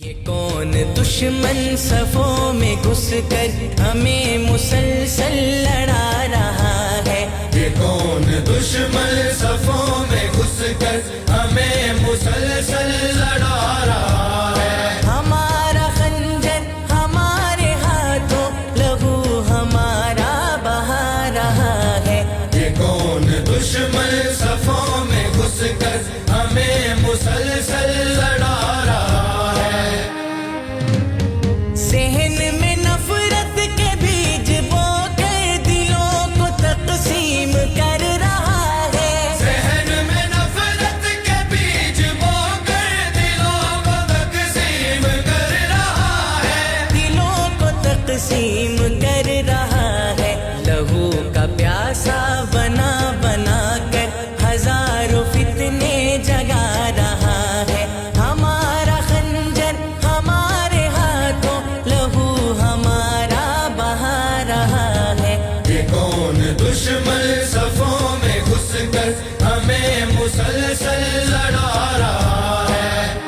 یہ کون دشمن صفوں میں گھس کر ہمیں مسلسل لڑا رہا ہے؟ یہ کون دشمن صفوں میں گھس کر ہمیں مسلسل لڑا رہا ہے؟ ہمارا خنجر ہمارے ہاتھوں، لہو ہمارا بہا رہا ہے۔ یہ کون دشمن صفوں میں گھس کر ہمیں مسلسل لڑا رہا ہے؟ ذہن میں نفرت کے بیج بو کر دلوں کو تقسیم کر رہا ہے۔ ذہن میں نفرت کے بیج بو کر دلوں کو تقسیم کر رہا ہے۔ دلوں کو تقسیم کر رہا ہے۔ لہو کا پیاسا بنا بنا کر ہزاروں فتنے جگا رہا ہے۔ ہمارا خنجر ہمارے ہاتھوں، لہو ہمارا بہا رہا ہے۔ یہ کون دشمن صفوں میں گھس کر ہمیں مسلسل لڑا رہا ہے؟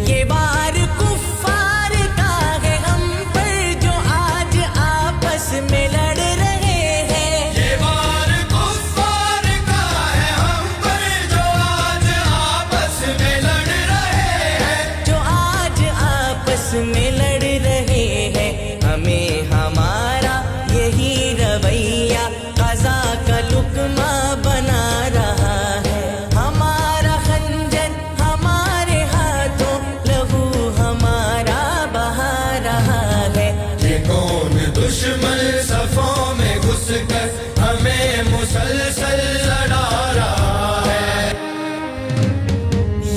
یہ وار کفار کا ہے ہم پر جو آج آپس میں لڑ رہے ہیں۔ یہ وار کفار کا ہے ہم پر جو آج آپس میں لڑ رہے ہیں۔ جو آج آپس میں لڑ رہے ہیں۔ ہمیں ہمارا یہی رویہ قضا کا لقمہ بنا رہا ہے۔ ہمارا خنجر ہمارے ہاتھوں، لہو ہمارا بہا رہا ہے۔ یہ کون دشمن صفوں میں گھس کر ہمیں مسلسل لڑا رہا ہے؟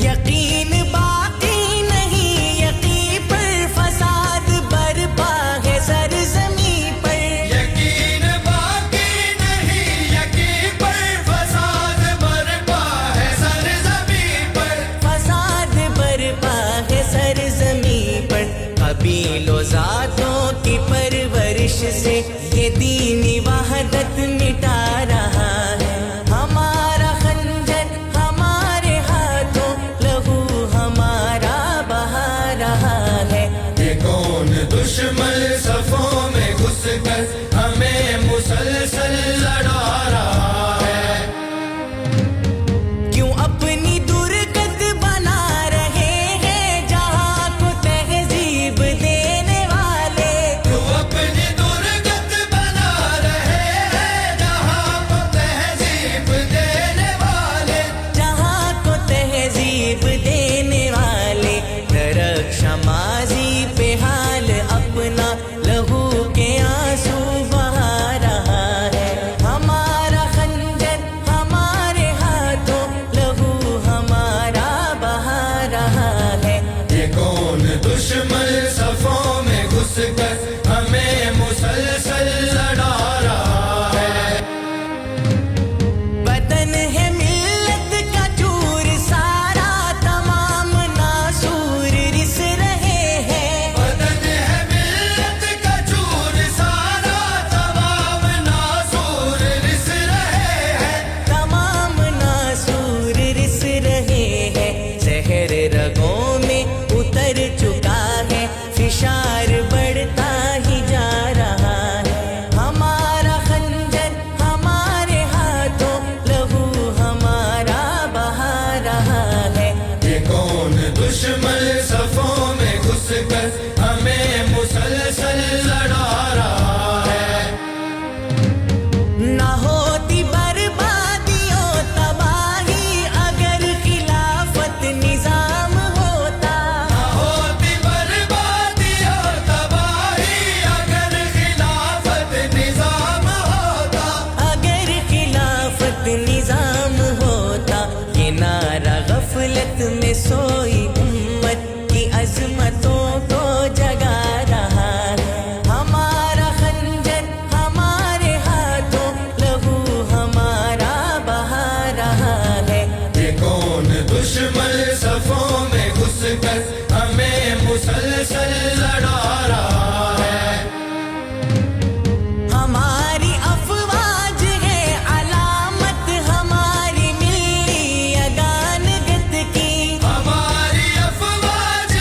یقین باقی نہیں یقین پر، فساد برپا ہے سرزمین پر۔ یقین باقی نہیں یقین پر، فساد برپا ہے سرزمین پر۔ فساد برپا ہے سرزمین پر۔ قبیل و ذاتوں کی پرورش سے یہ دینی وحدت مٹا رہا ہے۔ ہمارا خنجر ہمارے ہاتھوں، لہو ہمارا بہا رہا ہے۔ یہ کون دشمن صفوں میں گھس کر ہمیں مسلسل لڑا رہا ہے؟ کیوں اپنی درگت بنا رہے ہیں جہاں کو تہذیب دینے والے؟ تو اپنی درگت بنا رہے ہیں جہاں کو تہذیب دینے والے۔ جہاں کو تہذیب دینے والے۔ درخشاں ماضی پہ حال اپنا، لہو کے آنسو بہا رہا ہے۔ ہمارا خنجر ہمارے ہاتھوں، لہو ہمارا بہا رہا ہے۔ یہ کون دشمن صفوں میں گھس کر ہمیں مسلسل لڑا رہا ہے؟ وطن ہے ملت کا چور سارا، تمام ناسور رس رہے ہیں۔ بدن ہے ملت کا چور سارا، تمام ناسور رس رہے ہیں۔ تمام ناسور رس رہے ہیں۔ زہر رگوں میں اتر چکا ہے، فشار بڑھتا ہی جا رہا ہے۔ ہمارا خنجر ہمارے ہاتھوں، لہو ہمارا بہا رہا ہے۔ یہ کون دشمن صفوں میں گھس کر ہمیں مسلسل لڑا رہا ہے؟ نہ ہوتی بربادیوں تباہی اگر خلافت نظام ہوتا۔ نہ ہوتی بربادی اور تباہی اگر خلافت نظام ہوتا۔ اگر خلافت نظام ہوتا۔ یہ نعرہ غفلت میں سوئی امت کی عظمتوں کو جگا رہا ہے۔ ہمارا خنجر ہمارے ہاتھوں، لہو ہمارا بہا رہا ہے۔ یہ کون دشمن صفوں میں گھس کر ہمیں مسلسل لڑا رہا ہے؟ ہماری افواج ہے علامت ہماری ملی اگانگت کی۔ ہماری افواج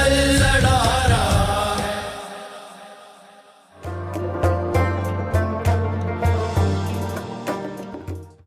مسلسل لڑا